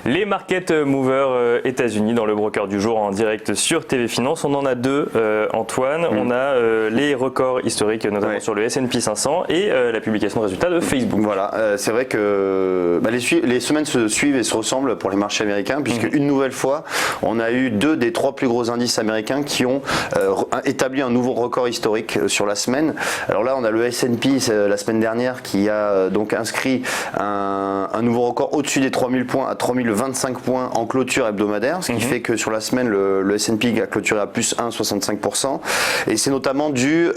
Les market movers États-Unis dans le broker du jour en direct sur TV Finance. On en a deux, Antoine. On a les records historiques, notamment sur le S&P 500 et la publication de résultats de Facebook. Voilà, c'est vrai que les semaines se suivent et se ressemblent pour les marchés américains, puisque une nouvelle fois, on a eu deux des trois plus gros indices américains qui ont établi un nouveau record historique sur la semaine. Alors là, on a le S&P la semaine dernière qui a donc inscrit un nouveau record au-dessus des 3000 points à 3025 points en clôture hebdomadaire, ce qui fait que sur la semaine, le S&P a clôturé à plus 1,65%. Et c'est notamment dû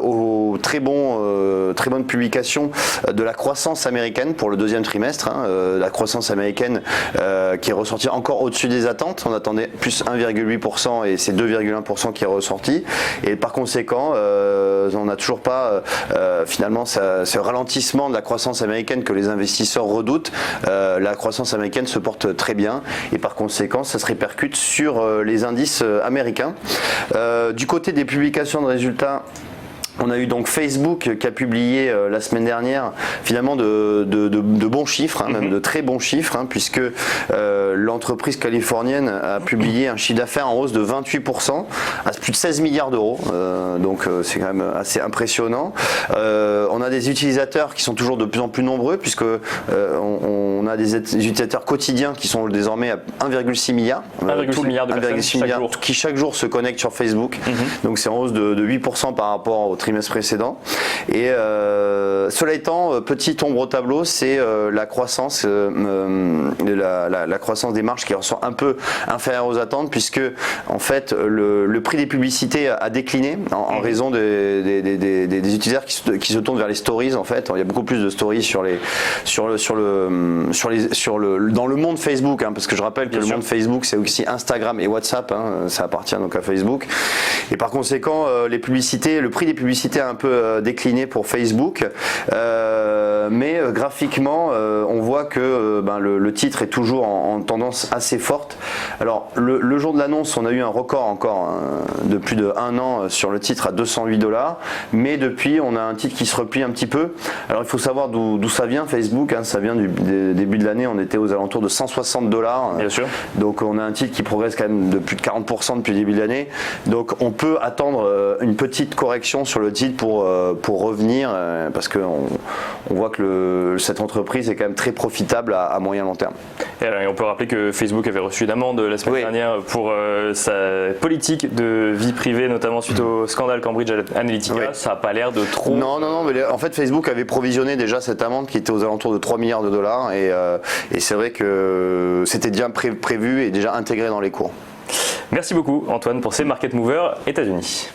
aux très bonne publication de la croissance américaine pour le deuxième trimestre. La croissance américaine qui est ressortie encore au-dessus des attentes. On attendait plus 1,8% et c'est 2,1% qui est ressorti. Et par conséquent, on n'a toujours pas finalement ce ralentissement de la croissance américaine que les investisseurs redoutent. La croissance américaine se porte très bien et par conséquent, ça se répercute sur les indices américains. Du côté des publications de résultats, on a eu donc Facebook qui a publié la semaine dernière finalement de bons chiffres, même de très bons chiffres, puisque l'entreprise californienne a publié un chiffre d'affaires en hausse de 28% à plus de 16 milliards d'euros. Donc c'est quand même assez impressionnant. On a des utilisateurs qui sont toujours de plus en plus nombreux, puisque on a des utilisateurs quotidiens qui sont désormais à 1,6 milliard. 1,6 milliard de personnes chaque jour. Qui chaque jour se connectent sur Facebook. Donc c'est en hausse de 8% par rapport au trimestre précédent. Et cela étant, petite ombre au tableau, c'est la croissance, la croissance des marges qui ressort un peu inférieure aux attentes, puisque en fait le prix des publicités a décliné en raison des utilisateurs qui se tournent vers les stories. En fait, il y a beaucoup plus de stories dans le monde Facebook, parce que je rappelle que le monde Facebook, c'est aussi Instagram et WhatsApp, ça appartient donc à Facebook. Et par conséquent, le prix des publicités a un peu décliné pour Facebook, mais graphiquement, on voit que le titre est toujours en tendance assez forte. Alors, le jour de l'annonce, on a eu un record encore de plus de 1 an sur le titre à 208 $, mais depuis, on a un titre qui se replie un petit peu. Alors, il faut savoir d'où ça vient, Facebook, ça vient du début de l'année, on était aux alentours de 160 $. Bien sûr. Donc, on a un titre qui progresse quand même de plus de 40% depuis le début de l'année. Donc, on peut attendre une petite correction sur le titre pour revenir, parce qu'on voit que cette entreprise est quand même très profitable à moyen long terme. Et on peut rappeler que Facebook avait reçu une amende la semaine dernière pour sa politique de vie privée, notamment suite au scandale Cambridge Analytica. Ça n'a pas l'air de trop... Non, mais en fait Facebook avait provisionné déjà cette amende qui était aux alentours de 3 milliards $, et c'est vrai que c'était déjà prévu et déjà intégré dans les cours. Merci beaucoup Antoine pour ces Market Movers États-Unis.